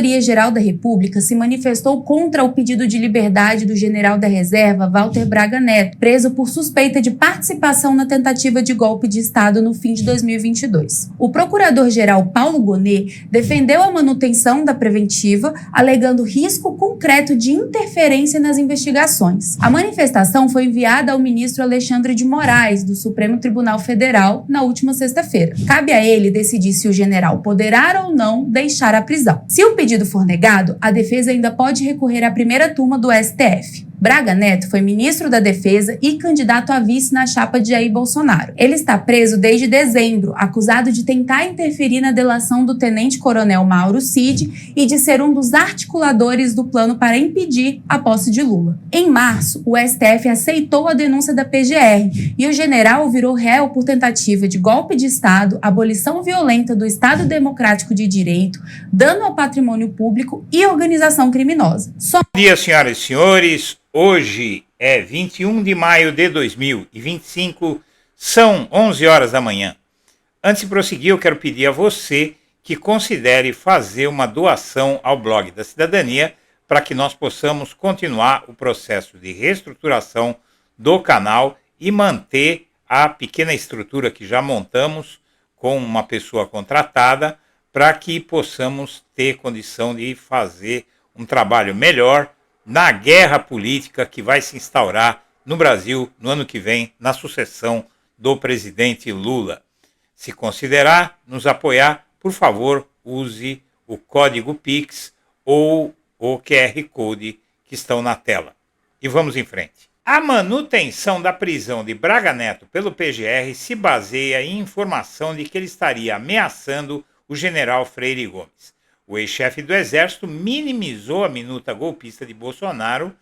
Procuradoria-Geral da República se manifestou contra o pedido de liberdade do general da reserva Walter Braga Neto, preso por suspeita de participação na tentativa de golpe de Estado no fim de 2022. O procurador-geral Paulo Gonet defendeu a manutenção da preventiva, alegando risco concreto de interferência nas investigações. A manifestação foi enviada ao ministro Alexandre de Moraes, do Supremo Tribunal Federal, na última sexta-feira. Cabe a ele decidir se o general poderá ou não deixar a prisão. Se o pedido for negado, a defesa ainda pode recorrer à primeira turma do STF. Braga Neto foi ministro da Defesa e candidato a vice na chapa de Jair Bolsonaro. Ele está preso desde dezembro, acusado de tentar interferir na delação do tenente-coronel Mauro Cid e de ser um dos articuladores do plano para impedir a posse de Lula. Em março, o STF aceitou a denúncia da PGR e o general virou réu por tentativa de golpe de Estado, abolição violenta do Estado Democrático de Direito, dano ao patrimônio público e organização criminosa. Bom dia, senhoras e senhores. Hoje é 21 de maio de 2025, são 11 horas da manhã. Antes de prosseguir, eu quero pedir a você que considere fazer uma doação ao Blog da Cidadania para que nós possamos continuar o processo de reestruturação do canal e manter a pequena estrutura que já montamos com uma pessoa contratada para que possamos ter condição de fazer um trabalho melhor na guerra política que vai se instaurar no Brasil no ano que vem, na sucessão do presidente Lula. Se considerar nos apoiar, por favor, use o código Pix ou o QR Code que estão na tela. E vamos em frente. A manutenção da prisão de Braga Neto pelo PGR se baseia em informação de que ele estaria ameaçando o general Freire Gomes. O ex-chefe do Exército minimizou a minuta golpista de Bolsonaro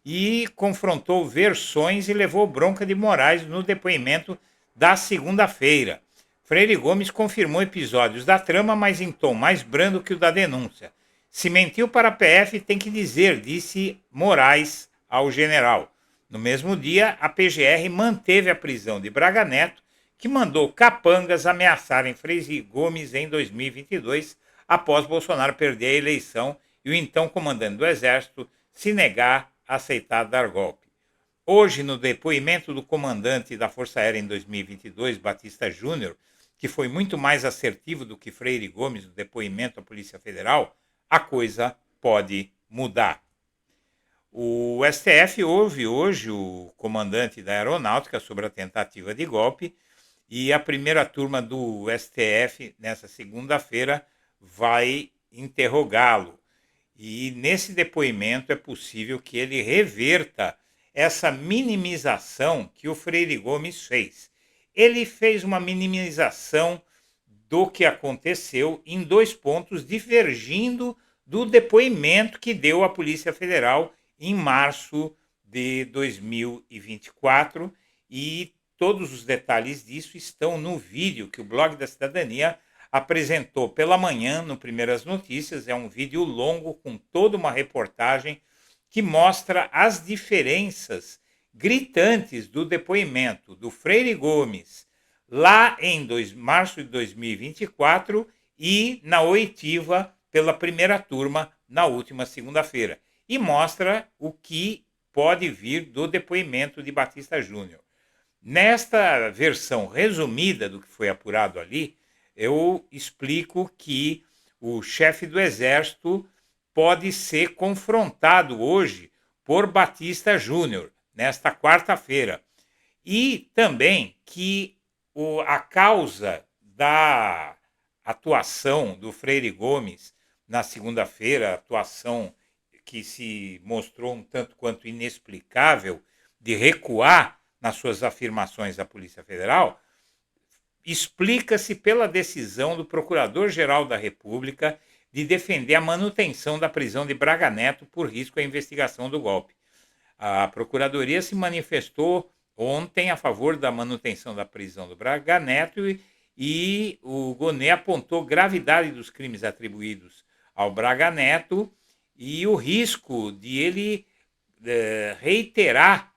e confrontou versões e levou bronca de Moraes no depoimento da segunda-feira. Freire Gomes confirmou episódios da trama, mas em tom mais brando que o da denúncia. Se mentiu para a PF, tem que dizer, disse Moraes ao general. No mesmo dia, a PGR manteve a prisão de Braga Neto, que mandou capangas ameaçarem Freire Gomes em 2022, após Bolsonaro perder a eleição e o então comandante do Exército se negar a aceitar dar golpe. Hoje, no depoimento do comandante da Força Aérea em 2022, Batista Júnior, que foi muito mais assertivo do que Freire Gomes no depoimento à Polícia Federal, a coisa pode mudar. O STF ouve hoje o comandante da Aeronáutica sobre a tentativa de golpe e a primeira turma do STF, nessa segunda-feira, vai interrogá-lo. E nesse depoimento é possível que ele reverta essa minimização que o Freire Gomes fez. Ele fez uma minimização do que aconteceu em dois pontos, divergindo do depoimento que deu à Polícia Federal em março de 2024, e todos os detalhes disso estão no vídeo que o Blog da Cidadania apresentou pela manhã no Primeiras Notícias. É um vídeo longo com toda uma reportagem que mostra as diferenças gritantes do depoimento do Freire Gomes lá em março de 2024 e na oitiva pela primeira turma na última segunda-feira. E mostra o que pode vir do depoimento de Batista Júnior. Nesta versão resumida do que foi apurado ali, eu explico que o chefe do Exército pode ser confrontado hoje por Batista Júnior, nesta quarta-feira. E também que a causa da atuação do Freire Gomes na segunda-feira, atuação que se mostrou um tanto quanto inexplicável, de recuar nas suas afirmações à Polícia Federal, explica-se pela decisão do Procurador-Geral da República de defender a manutenção da prisão de Braga Neto por risco à investigação do golpe. A Procuradoria se manifestou ontem a favor da manutenção da prisão do Braga Neto e o Gonet apontou gravidade dos crimes atribuídos ao Braga Neto e o risco de ele reiterar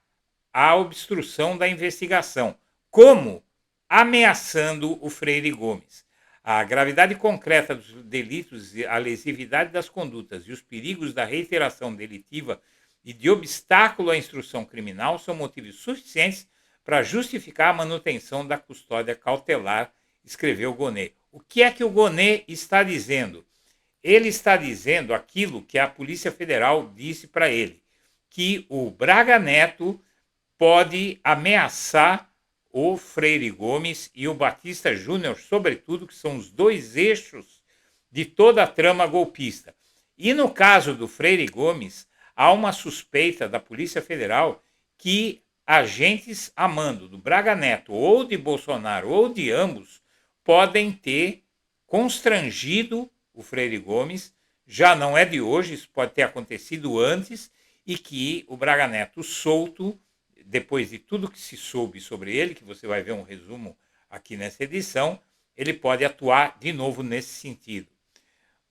a obstrução da investigação, como ameaçando o Freire Gomes. A gravidade concreta dos delitos, a lesividade das condutas e os perigos da reiteração delitiva e de obstáculo à instrução criminal são motivos suficientes para justificar a manutenção da custódia cautelar, escreveu Gonê. O que é que o Gonê está dizendo? Ele está dizendo aquilo que a Polícia Federal disse para ele, que o Braga Neto pode ameaçar o Freire Gomes e o Batista Júnior, sobretudo, que são os dois eixos de toda a trama golpista. E no caso do Freire Gomes, há uma suspeita da Polícia Federal que agentes a mando do Braga Neto, ou de Bolsonaro, ou de ambos, podem ter constrangido o Freire Gomes. Já não é de hoje, isso pode ter acontecido antes, e que o Braga Neto solto, depois de tudo que se soube sobre ele, que você vai ver um resumo aqui nessa edição, ele pode atuar de novo nesse sentido.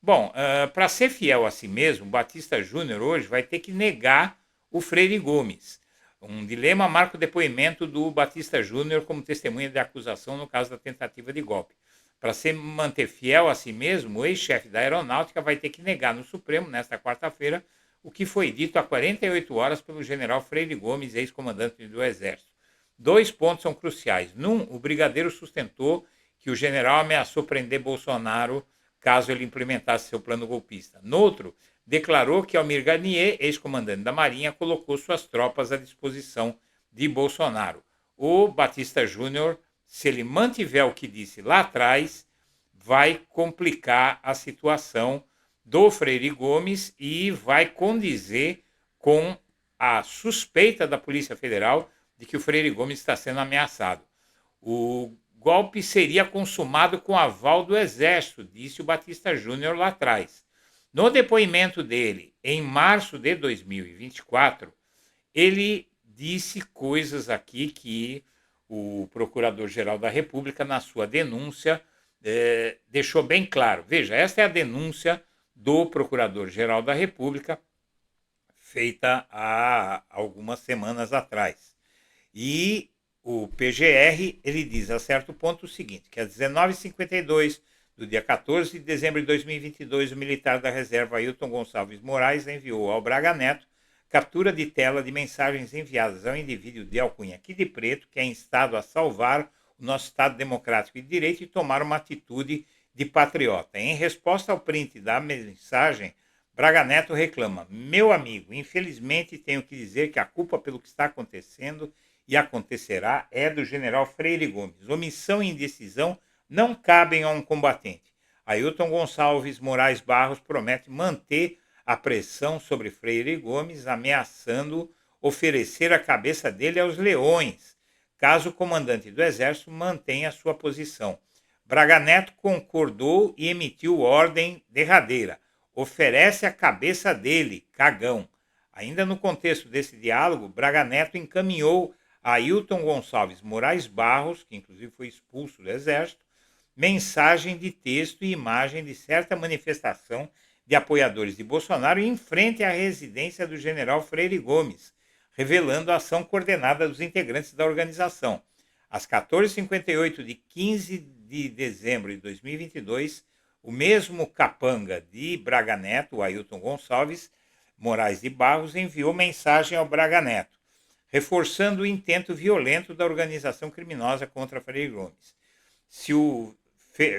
Bom, para ser fiel a si mesmo, o Batista Júnior hoje vai ter que negar o Freire Gomes. Um dilema marca o depoimento do Batista Júnior como testemunha de acusação no caso da tentativa de golpe. Para se manter fiel a si mesmo, o ex-chefe da Aeronáutica vai ter que negar no Supremo, nesta quarta-feira, o que foi dito há 48 horas pelo general Freire Gomes, ex-comandante do Exército. 2 pontos são cruciais. Num, o brigadeiro sustentou que o general ameaçou prender Bolsonaro caso ele implementasse seu plano golpista. Noutro, declarou que Almir Garnier, ex-comandante da Marinha, colocou suas tropas à disposição de Bolsonaro. O Batista Júnior, se ele mantiver o que disse lá atrás, vai complicar a situação do Freire Gomes e vai condizer com a suspeita da Polícia Federal de que o Freire Gomes está sendo ameaçado. O golpe seria consumado com aval do Exército, disse o Batista Júnior lá atrás. No depoimento dele, em março de 2024, ele disse coisas aqui que o Procurador-Geral da República, na sua denúncia, deixou bem claro. Veja, esta é a denúncia do Procurador-Geral da República, feita há algumas semanas atrás. E o PGR, ele diz a certo ponto o seguinte, que às 19h52 do dia 14 de dezembro de 2022, o militar da reserva Ailton Gonçalves Moraes enviou ao Braga Neto captura de tela de mensagens enviadas ao indivíduo de alcunha aqui de preto, que é instado a salvar o nosso Estado democrático e de direito e tomar uma atitude de patriota. Em resposta ao print da mensagem, Braga Neto reclama: meu amigo, infelizmente tenho que dizer que a culpa pelo que está acontecendo e acontecerá é do general Freire Gomes. Omissão e indecisão não cabem a um combatente. Ailton Gonçalves Moraes Barros promete manter a pressão sobre Freire Gomes, ameaçando oferecer a cabeça dele aos leões, caso o comandante do Exército mantenha sua posição. Braga Neto concordou e emitiu ordem derradeira. Oferece a cabeça dele, cagão. Ainda no contexto desse diálogo, Braga Neto encaminhou a Ailton Gonçalves Moraes Barros, que inclusive foi expulso do Exército, mensagem de texto e imagem de certa manifestação de apoiadores de Bolsonaro em frente à residência do general Freire Gomes, revelando a ação coordenada dos integrantes da organização. Às 14h58 de 15 de dezembro de 2022, o mesmo capanga de Braga Neto, o Ailton Gonçalves Moraes de Barros, enviou mensagem ao Braga Neto, reforçando o intento violento da organização criminosa contra Freire Gomes. Se o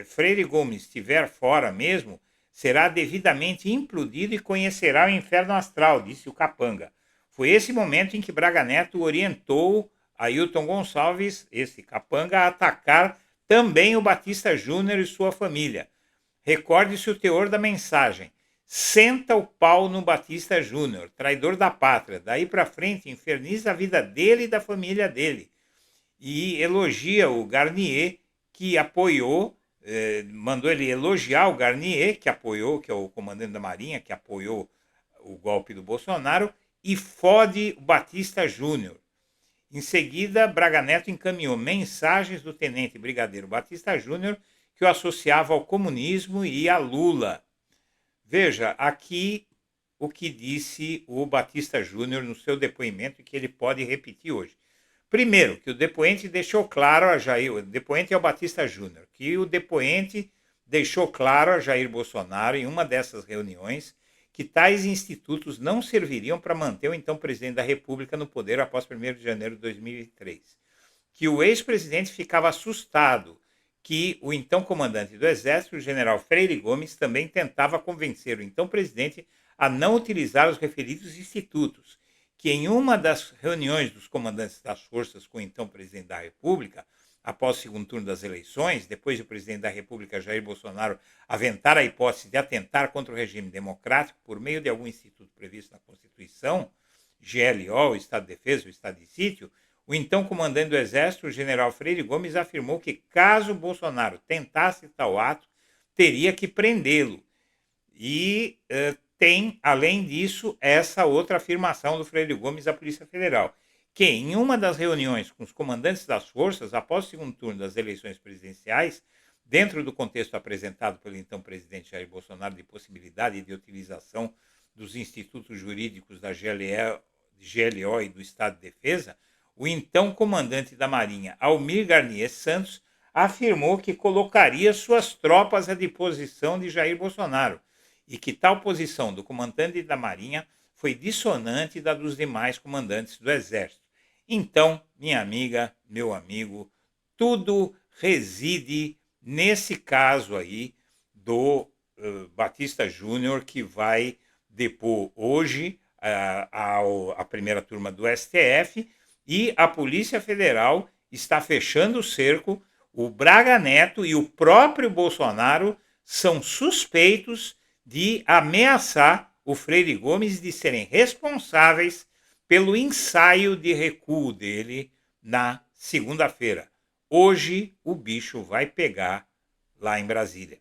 Freire Gomes estiver fora mesmo, será devidamente implodido e conhecerá o inferno astral, disse o capanga. Foi esse momento em que Braga Neto orientou Ailton Gonçalves, esse capanga, a atacar também o Batista Júnior e sua família. Recorde-se o teor da mensagem. Senta o pau no Batista Júnior, traidor da pátria. Daí para frente, inferniza a vida dele e da família dele. E elogia o Garnier, que apoiou, mandou ele elogiar o Garnier, que apoiou, que é o comandante da Marinha, que apoiou o golpe do Bolsonaro, e fode o Batista Júnior. Em seguida, Braga Neto encaminhou mensagens do tenente brigadeiro Batista Júnior, que o associava ao comunismo e a Lula. Veja, aqui o que disse o Batista Júnior no seu depoimento e que ele pode repetir hoje. Primeiro, que o depoente deixou claro a Jair, o depoente é o Batista Júnior, que o depoente deixou claro a Jair Bolsonaro, em uma dessas reuniões, que tais institutos não serviriam para manter o então presidente da República no poder após 1º de janeiro de 2003. Que o ex-presidente ficava assustado que o então comandante do Exército, o general Freire Gomes, também tentava convencer o então presidente a não utilizar os referidos institutos, que em uma das reuniões dos comandantes das forças com o então presidente da República, após o segundo turno das eleições, depois do presidente da República, Jair Bolsonaro, aventar a hipótese de atentar contra o regime democrático por meio de algum instituto previsto na Constituição, GLO, o Estado de Defesa, o Estado de Sítio, o então comandante do Exército, o general Freire Gomes, afirmou que caso Bolsonaro tentasse tal ato, teria que prendê-lo. E tem, além disso, essa outra afirmação do Freire Gomes à Polícia Federal, que em uma das reuniões com os comandantes das forças, após o segundo turno das eleições presidenciais, dentro do contexto apresentado pelo então presidente Jair Bolsonaro de possibilidade de utilização dos institutos jurídicos da GLO e do Estado de Defesa, o então comandante da Marinha, Almir Garnier Santos, afirmou que colocaria suas tropas à disposição de Jair Bolsonaro e que tal posição do comandante da Marinha foi dissonante da dos demais comandantes do Exército. Então, minha amiga, meu amigo, tudo reside nesse caso aí do Batista Júnior, que vai depor hoje a primeira turma do STF, e a Polícia Federal está fechando o cerco. O Braga Neto e o próprio Bolsonaro são suspeitos de ameaçar o Freire Gomes de serem responsáveis pelo ensaio de recuo dele na segunda-feira. Hoje o bicho vai pegar lá em Brasília.